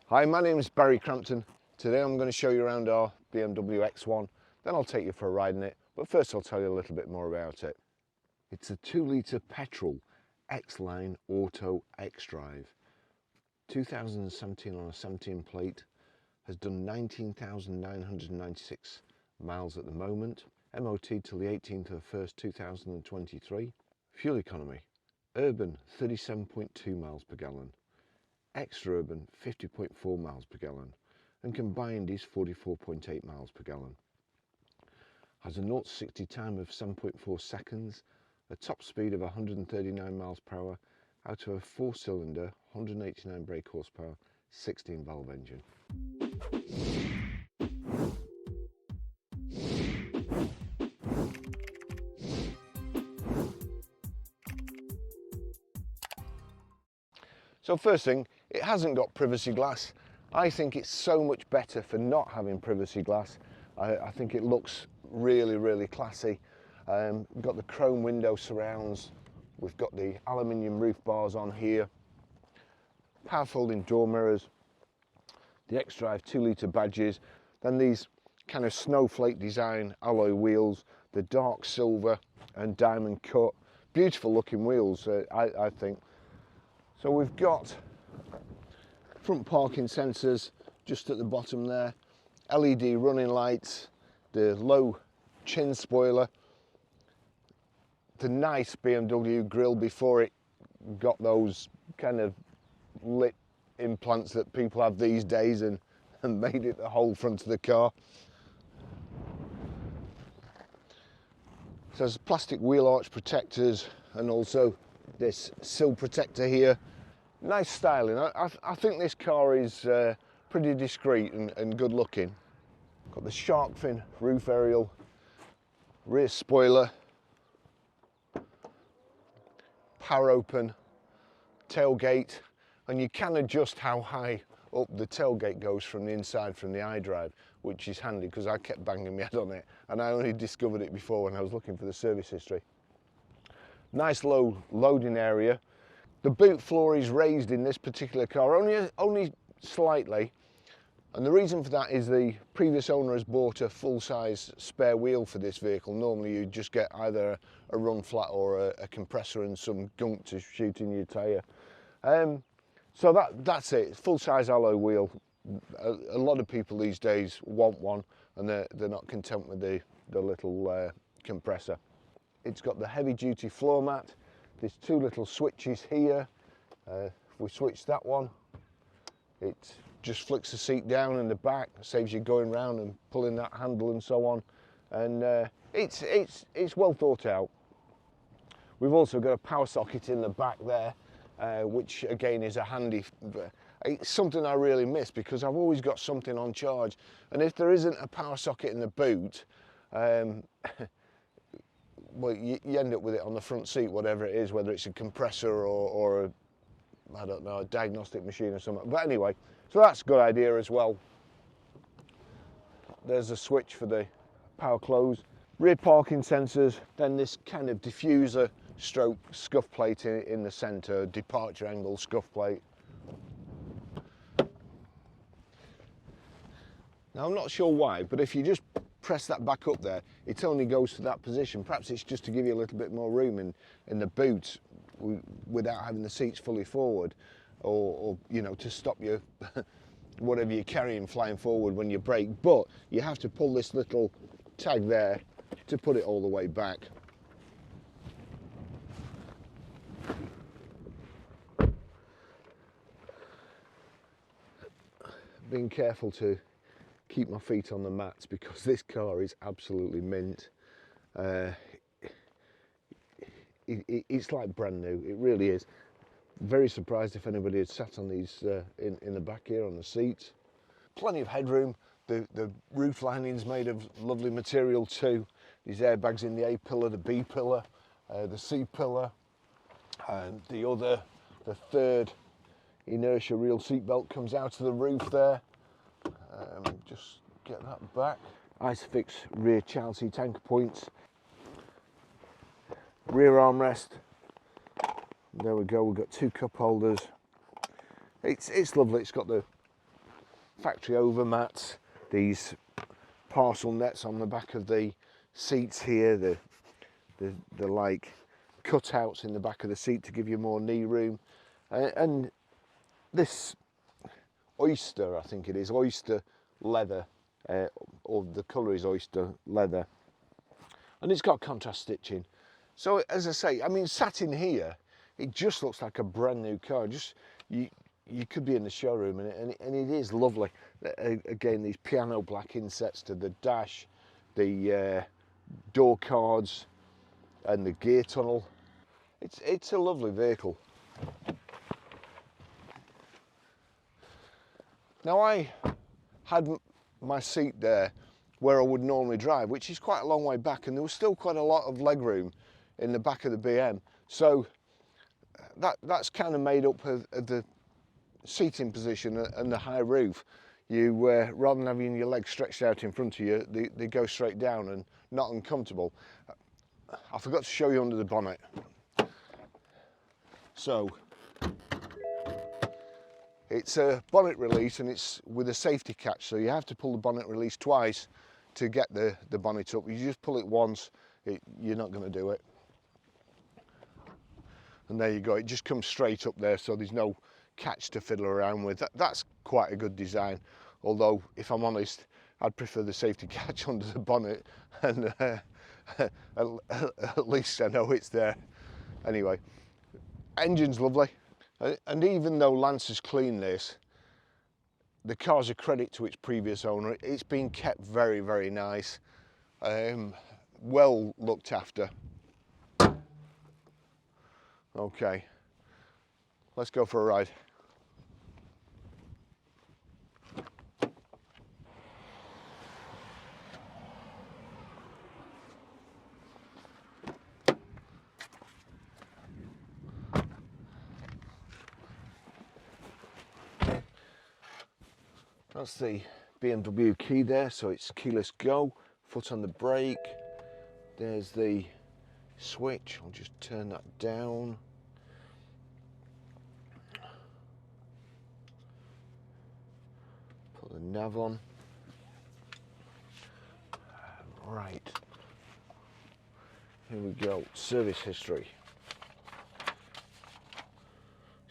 Hi, my name is Barrie Crampton. Today I'm going to show you around our BMW X1, then I'll take you for a ride in it, but first I'll tell you a little bit more about it. It's a 2-litre petrol xLine Auto xDrive. 2017 on a 17 plate, has done 19,996 miles at the moment, MOT till the 18th of 1st 2023. Fuel economy, urban 37.2 miles per gallon. Extra urban 50.4 miles per gallon and combined is 44.8 miles per gallon. Has a 0 to 60 time of 7.4 seconds, a top speed of 139 miles per hour out of a 4-cylinder 189 brake horsepower 16 valve engine. So first thing, it hasn't got privacy glass. I think it's so much better for not having privacy glass. I think it looks really classy. We've got the chrome window surrounds, we've got the aluminium roof bars on here, power folding door mirrors, the xDrive 2-litre badges, then these kind of snowflake design alloy wheels, the dark silver and diamond cut, beautiful looking wheels I think. So we've got front parking sensors just at the bottom there, LED running lights, the low chin spoiler, the nice BMW grille before it got those kind of lit implants that people have these days and made it the whole front of the car. So there's plastic wheel arch protectors and also this sill protector here. Nice styling. I think this car is pretty discreet and good looking. Got the shark fin roof aerial, rear spoiler, power open, tailgate, and you can adjust how high up the tailgate goes from the inside from the iDrive, which is handy because I kept banging my head on it and I only discovered it before when I was looking for the service history. Nice low loading area. The boot floor is raised in this particular car, only slightly, and the reason for that is the previous owner has bought a full-size spare wheel for this vehicle. Normally you just get either a run flat or a compressor and some gunk to shoot in your tyre. So that's it, full-size alloy wheel. A lot of people these days want one and they're not content with the little compressor. It's got the heavy-duty floor mat. There's 2 little switches here. If we switch that one, it just flicks the seat down in the back, saves you going round and pulling that handle and so on. And it's well thought out. We've also got a power socket in the back there, which again is a handy. It's something I really miss because I've always got something on charge, and if there isn't a power socket in the boot, well, you end up with it on the front seat, whatever it is, whether it's a compressor or a, I don't know, a diagnostic machine or something. But anyway, so that's a good idea as well. There's a switch for the power close. Rear parking sensors, then this kind of diffuser stroke scuff plate in the centre, departure angle scuff plate. Now I'm not sure why, but if you just press that back up there, it only goes to that position. Perhaps it's just to give you a little bit more room in the boot without having the seats fully forward, or you know, to stop you whatever you're carrying flying forward when you brake. But you have to pull this little tag there to put it all the way back. Being careful to keep my feet on the mats because this car is absolutely mint. It's like brand new, it really is. Very surprised if anybody had sat on these in the back here on the seats. Plenty of headroom. The roof lining's made of lovely material too. These airbags in the A pillar, the B pillar, the C pillar, and the third inertia reel seat belt comes out of the roof there. Just get that back. Isofix rear child seat anchor points. Rear armrest. There we go, we've got 2 cup holders. It's lovely, it's got the factory overmats, these parcel nets on the back of the seats here, the like cutouts in the back of the seat to give you more knee room, and this oyster, I think it is, oyster leather, or the colour is oyster leather, and it's got contrast stitching. So as I say, I mean, sat in here, it just looks like a brand new car. Just you could be in the showroom, and it is lovely. Again, these piano black insets to the dash, the door cards, and the gear tunnel. It's a lovely vehicle. Now, I had my seat there where I would normally drive, which is quite a long way back, and there was still quite a lot of leg room in the back of the BM. So that's kind of made up of the seating position and the high roof. You rather than having your legs stretched out in front of you, they go straight down and not uncomfortable. I forgot to show you under the bonnet. So it's a bonnet release, and it's with a safety catch, so you have to pull the bonnet release twice to get the bonnet up. You just pull it once, you're not going to do it. And there you go, it just comes straight up there, so there's no catch to fiddle around with. That's quite a good design, although if I'm honest, I'd prefer the safety catch under the bonnet, and at least I know it's there. Anyway, engine's lovely, and even though Lance has cleaned this, the car's a credit to its previous owner. It's been kept very, very nice, well looked after. Okay, let's go for a ride. That's the BMW key there, so it's keyless go, foot on the brake. There's the switch, I'll just turn that down. Put the nav on. Right, here we go, service history.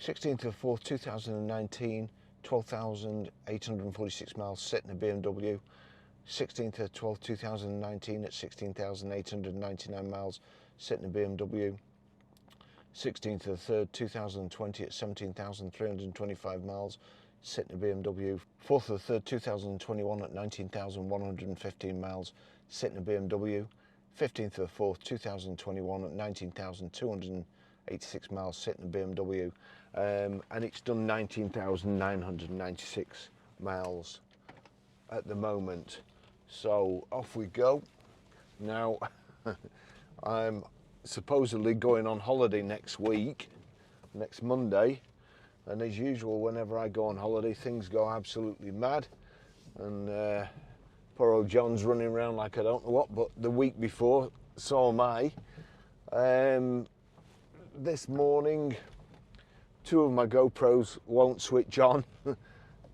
16th of 4th, 2019, 12,846 miles sit in a BMW. 16th of 12th, 2019 at 16,899 miles sit in a BMW. 16th of 3rd, 2020 at 17,325 miles sit in a BMW. 4th of 3rd, 2021 at 19,115 miles sit in a BMW. 15th of 4th, 2021 at 19,286 miles sit in a BMW. And it's done 19,996 miles at the moment. So off we go. Now, I'm supposedly going on holiday next week, next Monday, and as usual, whenever I go on holiday, things go absolutely mad, and poor old John's running around like I don't know what, but the week before, so am I. This morning, 2 of my GoPros won't switch on.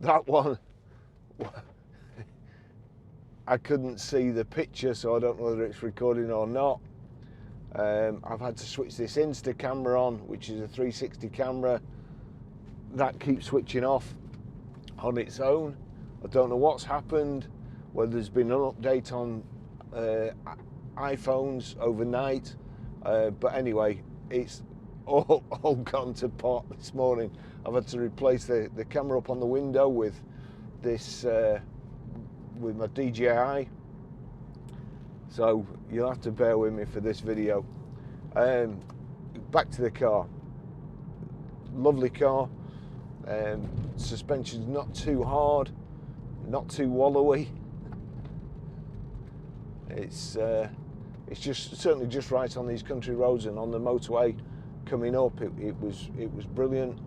That one, I couldn't see the picture, so I don't know whether it's recording or not. I've had to switch this Insta camera on, which is a 360 camera. That keeps switching off on its own. I don't know what's happened, whether there's been an update on iPhones overnight, but anyway, it's all gone to pot this morning. I've had to replace the camera up on the window with this, with my DJI, so you'll have to bear with me for this video. Back to the car. Lovely car. Suspension's not too hard, not too wallowy. It's just certainly just right on these country roads, and on the motorway coming up, it was brilliant.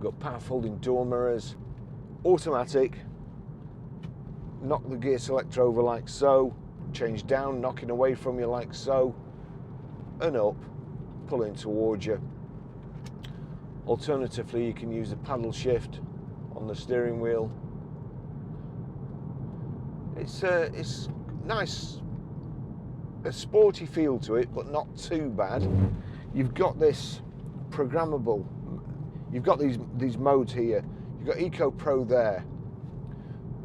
Got power folding door mirrors, automatic. Knock the gear selector over like so, change down, knocking away from you like so, and up, pulling towards you. Alternatively, you can use the paddle shift on the steering wheel It's nice, a sporty feel to it, but not too bad. You've got this programmable. You've got these modes here. You've got Eco Pro there.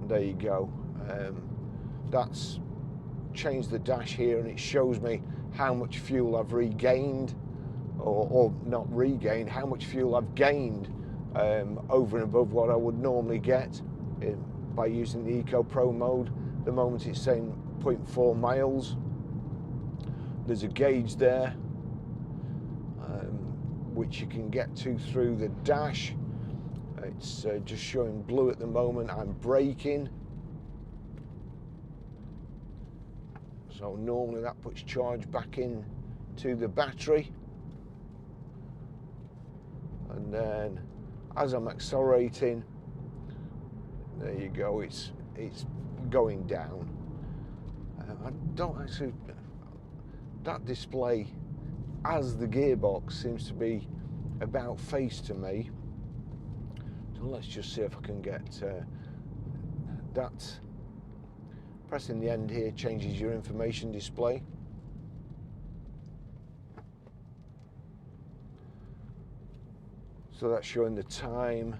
And there you go. That's changed the dash here, and it shows me how much fuel I've regained, or not regained, how much fuel I've gained over and above what I would normally get by using the Eco Pro mode. At the moment it's saying 0.4 miles. There's a gauge there, which you can get to through the dash. It's just showing blue at the moment. I'm braking. So normally that puts charge back in to the battery. And then as I'm accelerating, there you go, it's going down. I don't actually, that display as the gearbox seems to be about face to me. So let's just see if I can get that. Pressing the end here changes your information display. So that's showing the time,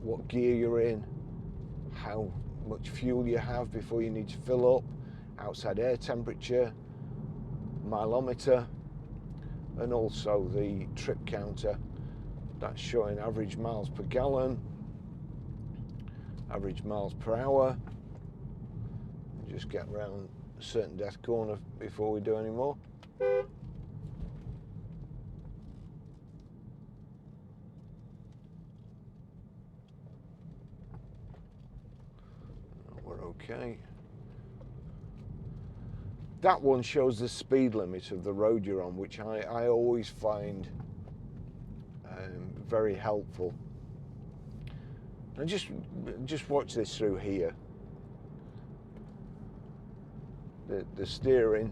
what gear you're in, how much fuel you have before you need to fill up, outside air temperature, mileometer, and also the trip counter. That's showing average miles per gallon, average miles per hour. Just get around a certain death corner before we do any more. We're okay. That one shows the speed limit of the road you're on, which I always find very helpful. And just watch this through here. The steering,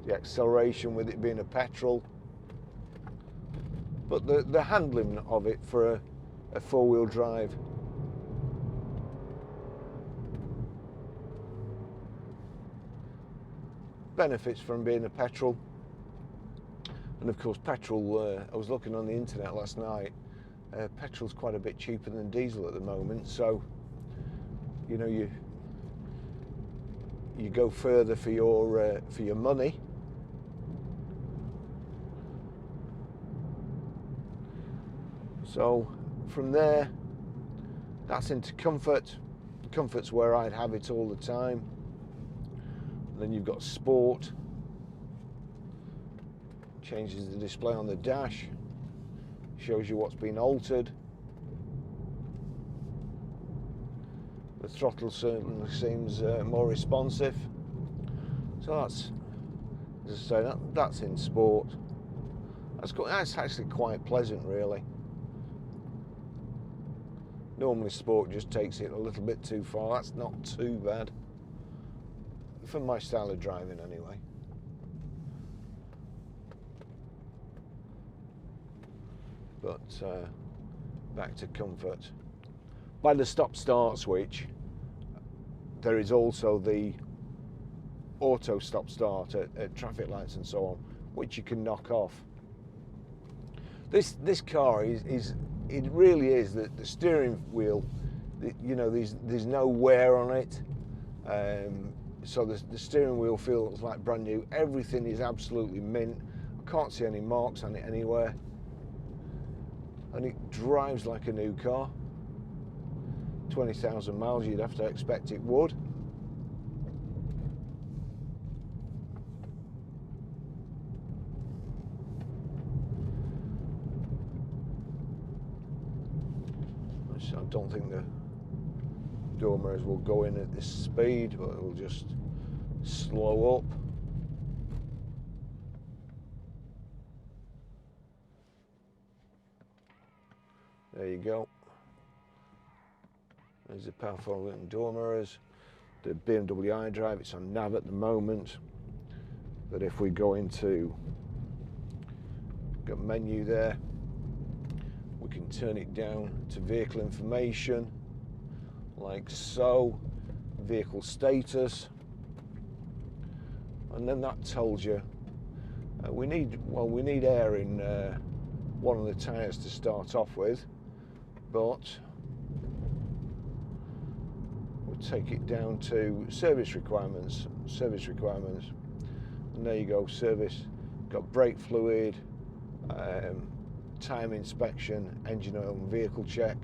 the acceleration with it being a petrol, but the handling of it for a four-wheel drive. Benefits from being a petrol, and of course petrol, I was looking on the internet last night, petrol's quite a bit cheaper than diesel at the moment, so you know you go further for your money. So from there, that's into comfort. Comfort's where I'd have it all the time. Then you've got sport, changes the display on the dash, shows you what's been altered. The throttle certainly seems more responsive. So that's, as I say, that's in sport. That's actually quite pleasant, really. Normally sport just takes it a little bit too far. That's not too bad. For my style of driving anyway. But back to comfort. By the stop-start switch, there is also the auto stop-start at traffic lights and so on, which you can knock off. This car it really is the steering wheel. You know, there's no wear on it. So the steering wheel feels like brand new. Everything is absolutely mint. I can't see any marks on it anywhere. And it drives like a new car. 20,000 miles, you'd have to expect it would. I don't think the door mirrors will go in at this speed, but it will just slow up. There you go. There's the powerful door mirrors. The BMW iDrive, it's on nav at the moment. But if we go into, got menu there, we can turn it down to vehicle information. like so. Vehicle status, and then that tells you we need air in one of the tyres to start off with, but we'll take it down to service requirements, and there you go. Service, got brake fluid, time inspection, engine oil and vehicle check,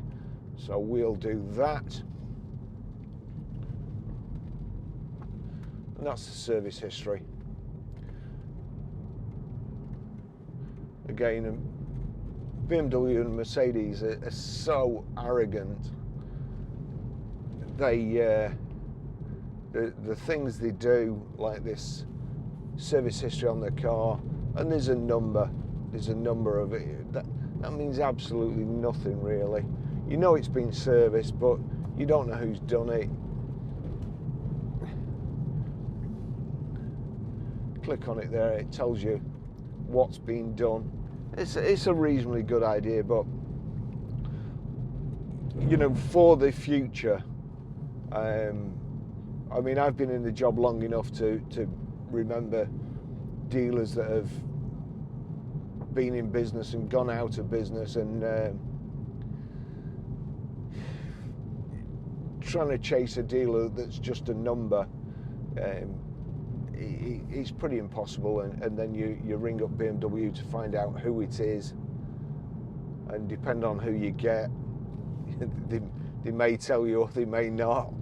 so we'll do that. And that's the service history. Again, BMW and Mercedes are so arrogant. They the things they do, like this service history on the car, and there's a number of it. That means absolutely nothing really. You know it's been serviced, but you don't know who's done it. Click on it there, it tells you what's been done. It's a reasonably good idea, but you know, for the future, I mean, I've been in the job long enough to remember dealers that have been in business and gone out of business, and trying to chase a dealer that's just a number. It's pretty impossible, and then you ring up BMW to find out who it is, and depend on who you get, they may tell you or they may not.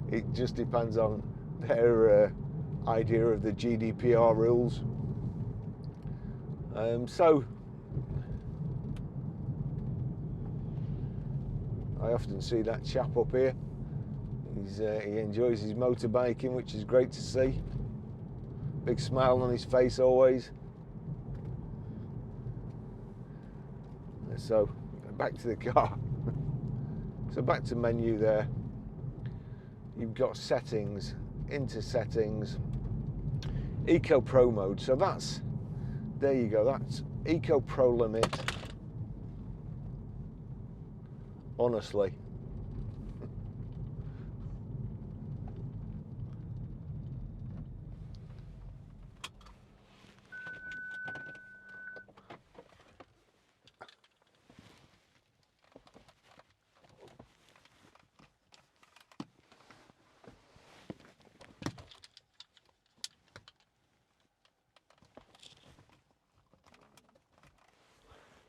It just depends on their idea of the GDPR rules. So I often see that chap up here. He enjoys his motorbiking, which is great to see. Big smile on his face always. So back to the car. So back to menu there. You've got settings, into settings, Eco Pro mode. So that's, there you go, that's Eco Pro limit. Honestly.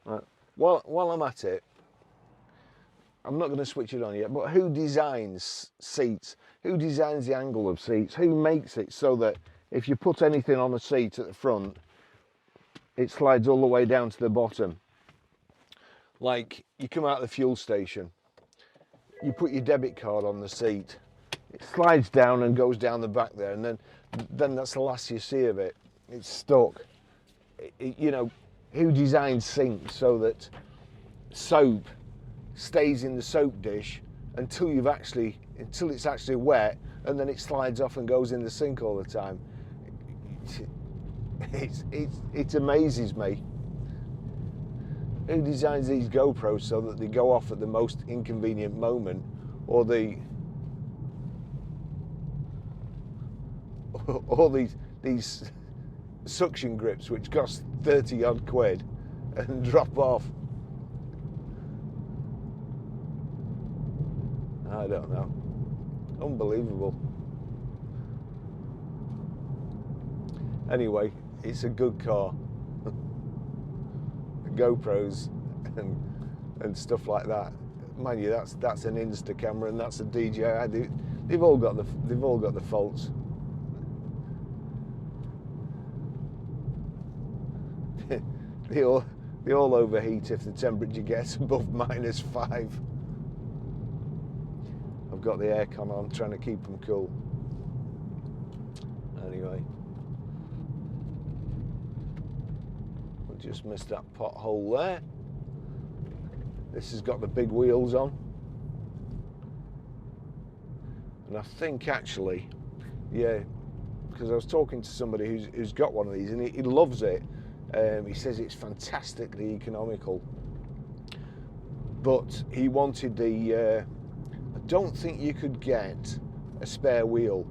Right. While I'm at it, I'm not going to switch it on yet, but who designs seats? Who designs the angle of seats? Who makes it so that if you put anything on a seat at the front, it slides all the way down to the bottom? Like, you come out of the fuel station, you put your debit card on the seat, it slides down and goes down the back there, and then that's the last you see of it. It's stuck. You know, who designs sinks so that soap stays in the soap dish until it's actually wet, and then it slides off and goes in the sink all the time? It amazes me. Who designs these GoPros so that they go off at the most inconvenient moment, or these suction grips which cost 30 odd quid and drop off? I don't know. Unbelievable. Anyway, it's a good car. The GoPros and stuff like that. Mind you, that's an Insta camera and that's a DJI. They've all got the faults. They all overheat if the temperature gets above -5. I've got the aircon on, trying to keep them cool. Anyway, we just missed that pothole there. This has got the big wheels on, and I think actually, yeah, because I was talking to somebody who's got one of these, and he loves it. He says it's fantastically economical, but he wanted the don't think you could get a spare wheel,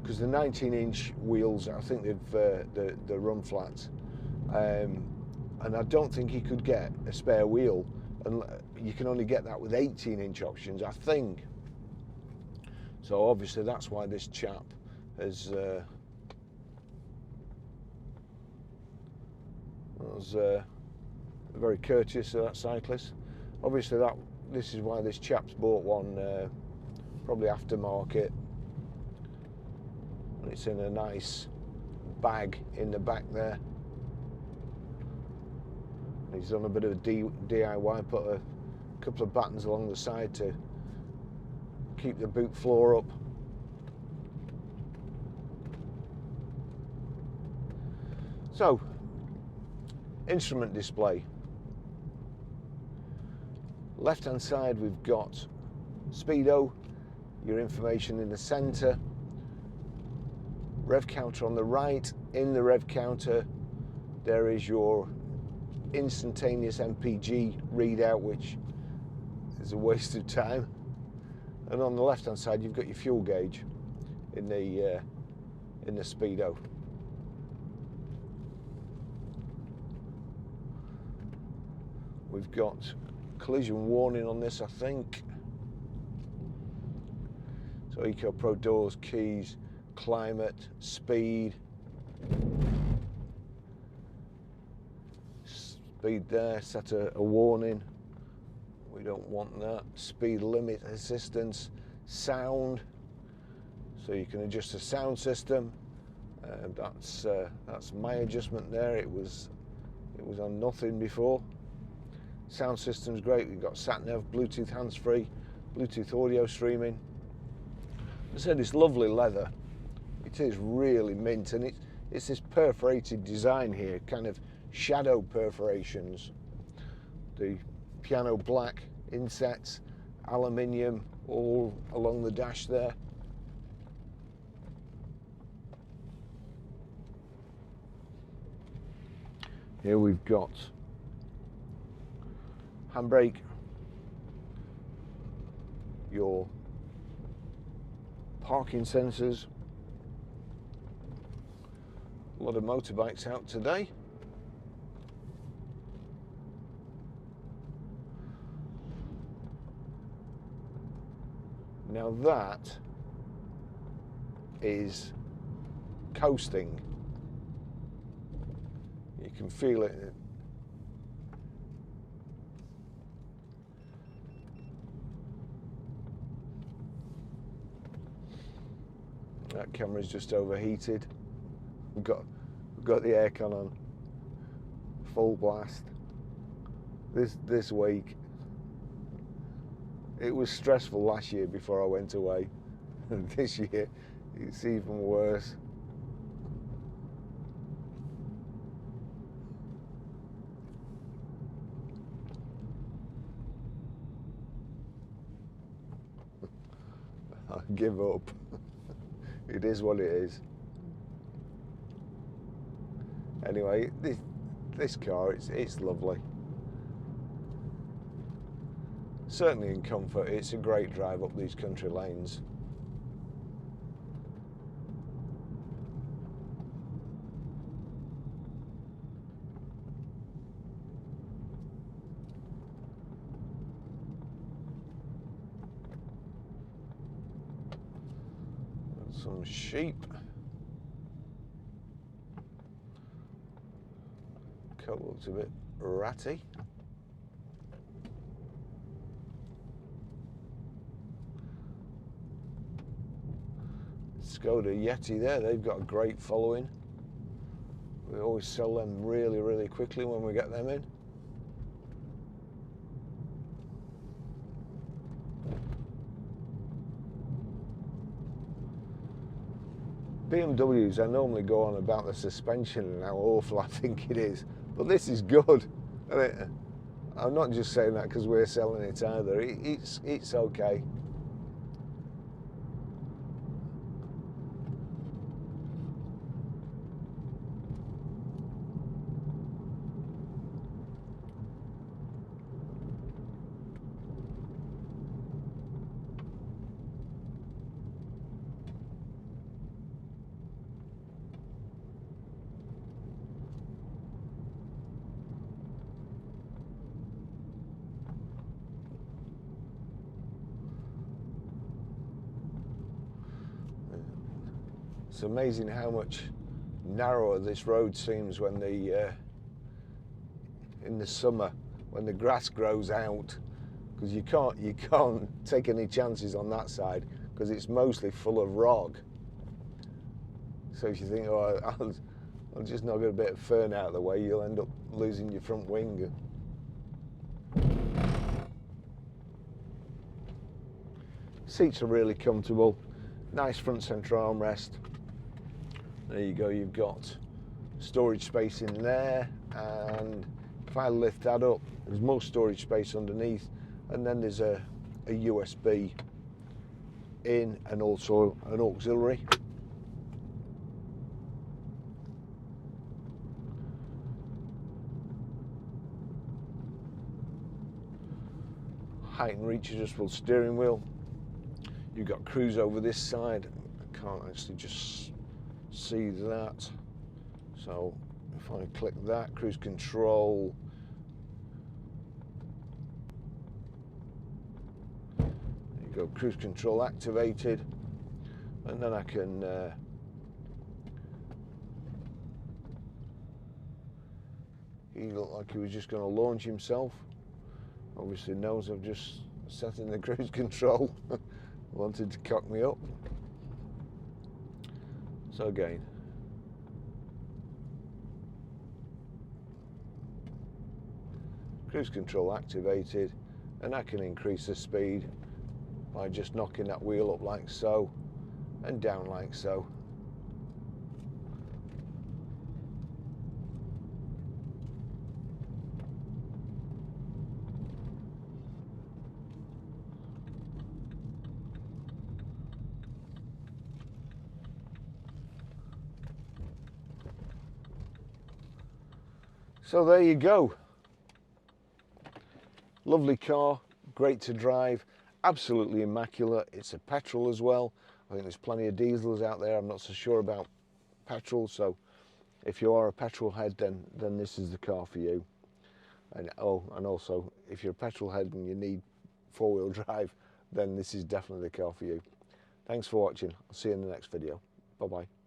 because the 19-inch wheels, I think they're run flats, and I don't think you could get a spare wheel, and you can only get that with 18-inch options, I think. So obviously that's why this chap has was very courteous of that cyclist. Obviously this is why this chap's bought one, probably aftermarket, and it's in a nice bag in the back there. He's done a bit of DIY, put a couple of buttons along the side to keep the boot floor up. So, instrument display. Left hand side we've got speedo, your information in the center, rev counter on the right. In the rev counter there is your instantaneous MPG readout, which is a waste of time, and on the left hand side you've got your fuel gauge in the speedo. We've got collision warning on this, I think. So Eco Pro doors, keys, climate, speed. Speed there, set a warning. We don't want that. Speed limit assistance, sound. So you can adjust the sound system. That's my adjustment there. It was on nothing before. Sound system's great. We've got sat-nav, Bluetooth hands-free, Bluetooth audio streaming. I said it's lovely leather. It is really mint, and it's this perforated design here, kind of shadow perforations. The piano black insets, aluminium all along the dash there. Here we've got handbrake, your parking sensors. A lot of motorbikes out today. Now that is coasting. You can feel it. That camera's just overheated. We've got the aircon on full blast. This week, it was stressful last year before I went away. And this year, it's even worse. I give up. It is what it is. Anyway, this car, it's lovely. Certainly in comfort, it's a great drive up these country lanes. Some sheep. Coat looks a bit ratty. Skoda Yeti there, they've got a great following. We always sell them really, really quickly when we get them in. BMWs, I normally go on about the suspension and how awful I think it is, but this is good. I'm not just saying that because we're selling it either. It's okay. It's amazing how much narrower this road seems when in the summer when the grass grows out, because you can't take any chances on that side because it's mostly full of rock. So if you think, oh, I'll just knock a bit of fern out of the way, you'll end up losing your front wing. Seats are really comfortable, nice front centre armrest. There you go, you've got storage space in there, and if I lift that up, there's more storage space underneath, and then there's a USB in and also an auxiliary. Height and reach adjustable steering wheel. You've got cruise over this side. I can't actually just see that. So if I click that, cruise control. There you go, cruise control activated. And then I can he looked like he was just going to launch himself. Obviously knows I've just set in the cruise control. Wanted to cock me up. So again, cruise control activated, and I can increase the speed by just knocking that wheel up like so and down like so. So there you go. Lovely car, great to drive, absolutely immaculate. It's a petrol as well. I think there's plenty of diesels out there. I'm not so sure about petrol, so if you are a petrol head, then this is the car for you. And also, if you're a petrol head and you need four-wheel drive, then this is definitely the car for you. Thanks for watching. I'll see you in the next video. Bye-bye.